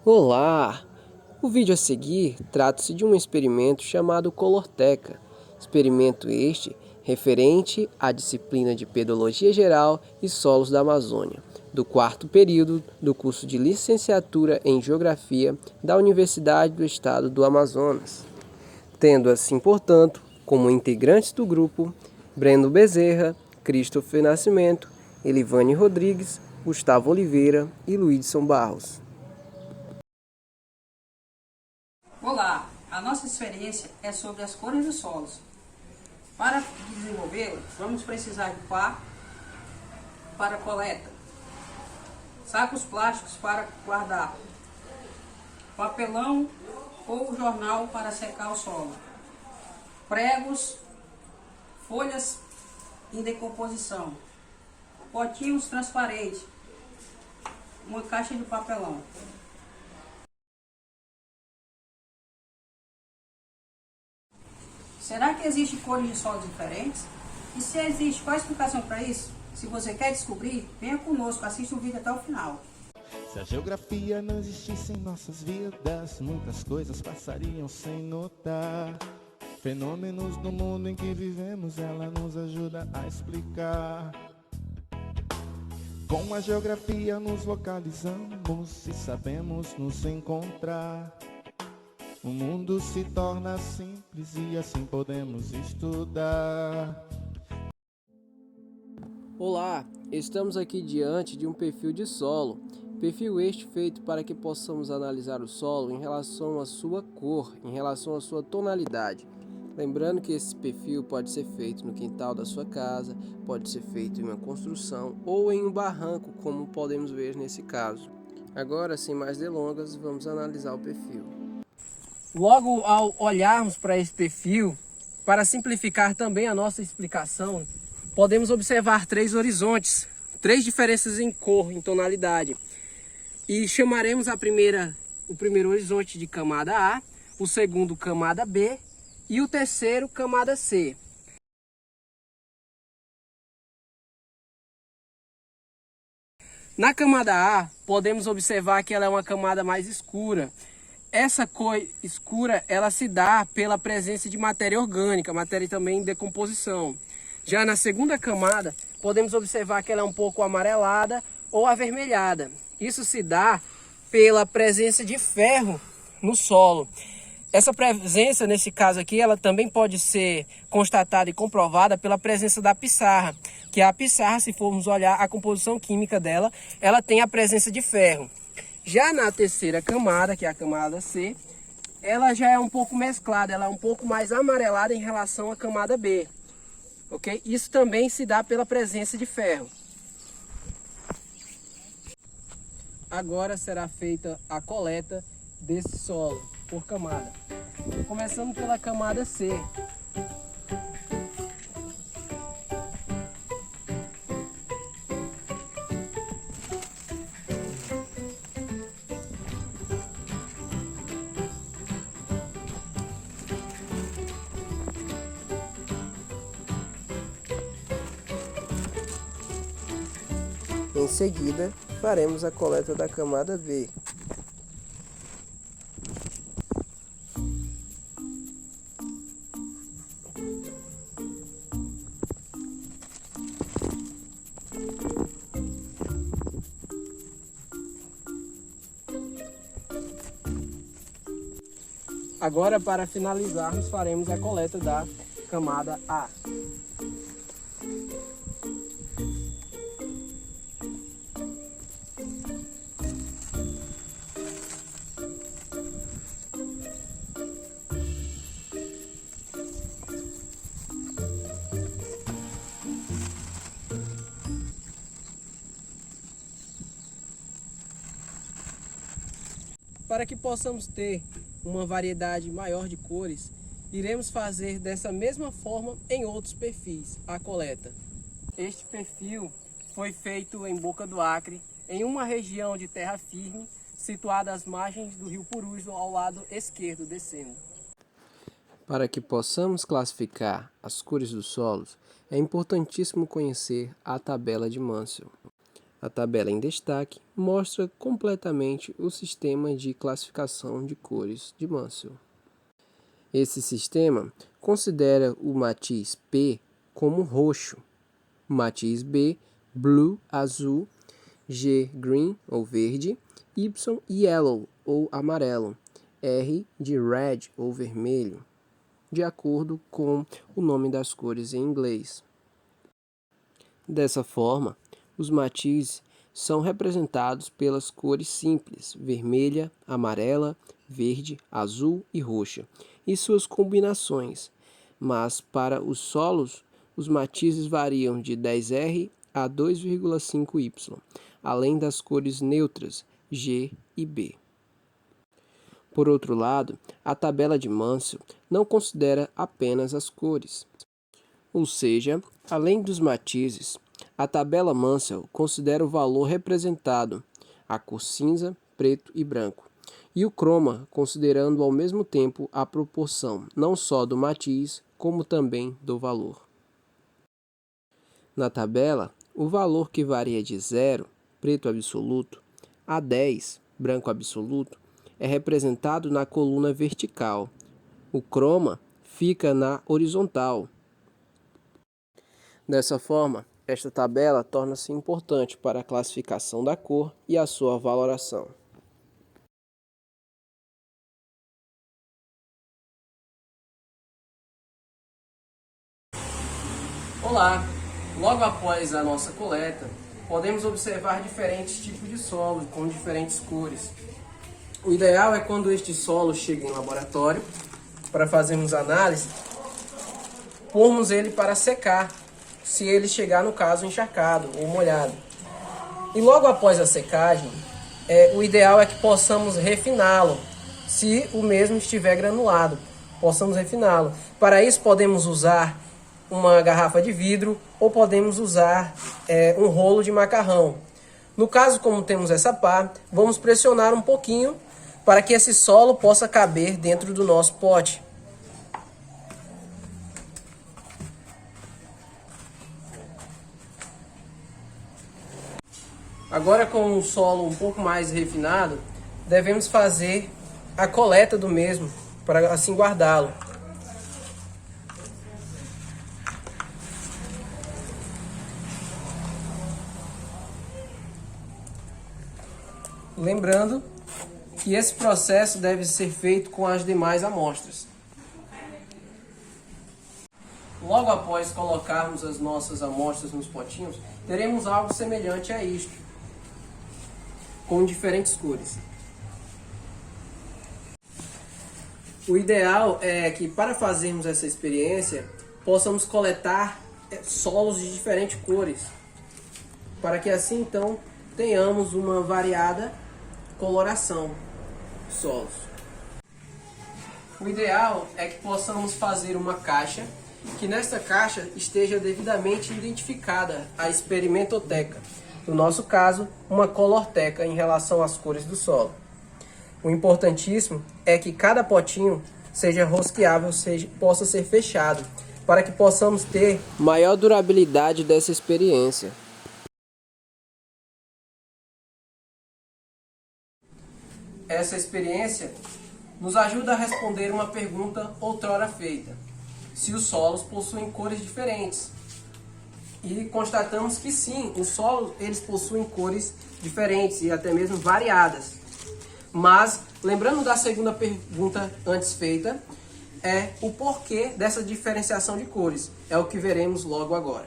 Olá! O vídeo a seguir trata-se de um experimento chamado Colorteca. Experimento este referente à disciplina de Pedologia Geral e Solos da Amazônia, do quarto período do curso de Licenciatura em Geografia da Universidade do Estado do Amazonas. Tendo assim, portanto, como integrantes do grupo, Breno Bezerra, Christopher Nascimento, Elivane Rodrigues, Gustavo Oliveira e Luidson Barros. Olá, a nossa experiência é sobre as cores dos solos. Para desenvolvê-la, vamos precisar de pá para coleta, sacos plásticos para guardar, papelão ou jornal para secar o solo, pregos, folhas em decomposição, potinhos transparentes, uma caixa de papelão. Será que existem cores de solos diferentes? E se existe, qual a explicação para isso? Se você quer descobrir, venha conosco, assista o vídeo até o final. Se a geografia não existisse em nossas vidas, muitas coisas passariam sem notar. Fenômenos do mundo em que vivemos, ela nos ajuda a explicar. Com a geografia nos localizamos e sabemos nos encontrar. O mundo se torna simples e assim podemos estudar. Olá, estamos aqui diante de um perfil de solo. Perfil este feito para que possamos analisar o solo em relação à sua cor, em relação à sua tonalidade. Lembrando que esse perfil pode ser feito no quintal da sua casa, pode ser feito em uma construção ou em um barranco, como podemos ver nesse caso. Agora, sem mais delongas, vamos analisar o perfil. Logo ao olharmos para esse perfil, para simplificar também a nossa explicação, podemos observar três horizontes, três diferenças em cor, em tonalidade. E chamaremos o primeiro horizonte de camada A, o segundo camada B e o terceiro camada C. Na camada A, podemos observar que ela é uma camada mais escura. Essa cor escura, ela se dá pela presença de matéria orgânica, matéria também em decomposição. Já na segunda camada, podemos observar que ela é um pouco amarelada ou avermelhada. Isso se dá pela presença de ferro no solo. Essa presença, nesse caso aqui, ela também pode ser constatada e comprovada pela presença da pissarra, que a pissarra, se formos olhar a composição química dela, ela tem a presença de ferro. Já na terceira camada, que é a camada C, ela já é um pouco mesclada, ela é um pouco mais amarelada em relação à camada B. Ok? Isso também se dá pela presença de ferro. Agora será feita a coleta desse solo por camada. Começando pela camada C. Em seguida, faremos a coleta da camada B. Agora, para finalizarmos, faremos a coleta da camada A. Para que possamos ter uma variedade maior de cores, iremos fazer dessa mesma forma em outros perfis, a coleta. Este perfil foi feito em Boca do Acre, em uma região de terra firme, situada às margens do rio Purus, ao lado esquerdo, descendo. Para que possamos classificar as cores dos solos, é importantíssimo conhecer a tabela de Munsell. A tabela em destaque mostra completamente o sistema de classificação de cores de Munsell. Esse sistema considera o matiz P como roxo, matiz B, blue, azul, G, green, ou verde, Y, yellow, ou amarelo, R, de red, ou vermelho, de acordo com o nome das cores em inglês. Dessa forma, os matizes são representados pelas cores simples, vermelha, amarela, verde, azul e roxa, e suas combinações, mas para os solos, os matizes variam de 10R a 2,5Y, além das cores neutras G e B. Por outro lado, a tabela de Munsell não considera apenas as cores. Ou seja, além dos matizes, a tabela Munsell considera o valor representado, a cor cinza, preto e branco, e o croma, considerando ao mesmo tempo a proporção não só do matiz, como também do valor. Na tabela, o valor que varia de 0, preto absoluto, a 10, branco absoluto, é representado na coluna vertical. O croma fica na horizontal. Dessa forma, esta tabela torna-se importante para a classificação da cor e a sua valoração. Olá! Logo após a nossa coleta, podemos observar diferentes tipos de solo com diferentes cores. O ideal é quando este solo chega em laboratório, para fazermos análise, pormos ele para secar, se ele chegar no caso encharcado ou molhado. E logo após a secagem, o ideal é que possamos refiná-lo, se o mesmo estiver granulado, possamos refiná-lo. Para isso podemos usar uma garrafa de vidro ou podemos usar um rolo de macarrão. No caso, como temos essa pá, vamos pressionar um pouquinho para que esse solo possa caber dentro do nosso pote. Agora, com o solo um pouco mais refinado, devemos fazer a coleta do mesmo, para assim guardá-lo. Lembrando que esse processo deve ser feito com as demais amostras. Logo após colocarmos as nossas amostras nos potinhos, teremos algo semelhante a isto, com diferentes cores. O ideal é que, para fazermos essa experiência, possamos coletar solos de diferentes cores, para que assim então tenhamos uma variada coloração de solos. O ideal é que possamos fazer uma caixa, que nesta caixa esteja devidamente identificada a experimentoteca, no nosso caso, uma colorteca em relação às cores do solo. O importantíssimo é que cada potinho seja rosqueável, possa ser fechado, para que possamos ter maior durabilidade dessa experiência. Essa experiência nos ajuda a responder uma pergunta outrora feita: se os solos possuem cores diferentes. E constatamos que sim, os solos eles possuem cores diferentes e até mesmo variadas. Mas, lembrando da segunda pergunta antes feita, é o porquê dessa diferenciação de cores. É o que veremos logo agora.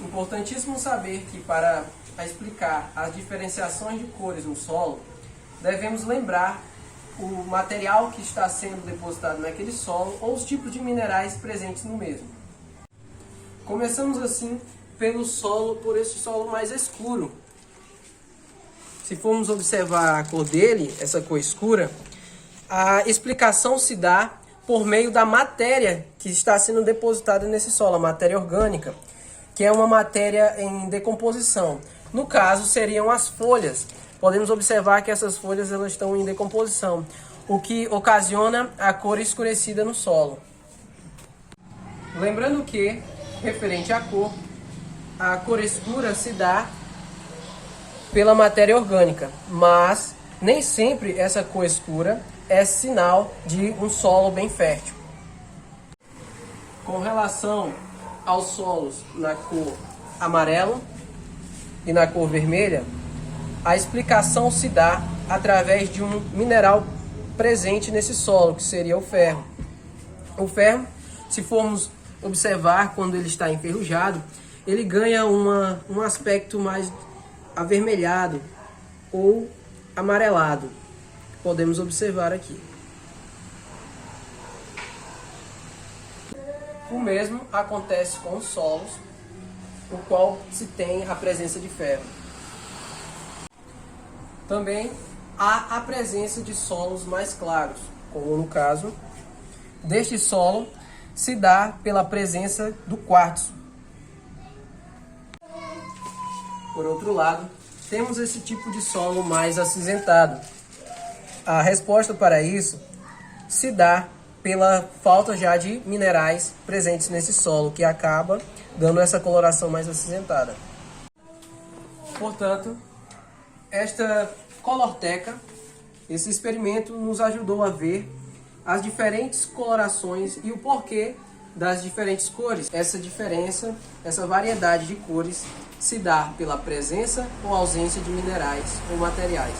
Importantíssimo saber que, para explicar as diferenciações de cores no solo, devemos lembrar o material que está sendo depositado naquele solo ou os tipos de minerais presentes no mesmo. Começamos assim por esse solo mais escuro. Se formos observar a cor dele, essa cor escura, a explicação se dá por meio da matéria que está sendo depositada nesse solo, a matéria orgânica, que é uma matéria em decomposição. No caso, seriam as folhas. Podemos observar que essas folhas elas estão em decomposição, o que ocasiona a cor escurecida no solo. Lembrando que, referente à cor, a cor escura se dá pela matéria orgânica, mas nem sempre essa cor escura é sinal de um solo bem fértil. Com relação aos solos na cor amarelo e na cor vermelha, a explicação se dá através de um mineral presente nesse solo, que seria o ferro. O ferro, se formos observar quando ele está enferrujado, ele ganha um aspecto mais avermelhado ou amarelado. Podemos observar aqui. O mesmo acontece com os solos, no qual se tem a presença de ferro. Também há a presença de solos mais claros, como no caso deste solo se dá pela presença do quartzo. Por outro lado, temos esse tipo de solo mais acinzentado. A resposta para isso se dá pela falta já de minerais presentes nesse solo, que acaba dando essa coloração mais acinzentada. Portanto, esta colorteca, esse experimento nos ajudou a ver as diferentes colorações e o porquê das diferentes cores. Essa diferença, essa variedade de cores se dá pela presença ou ausência de minerais ou materiais.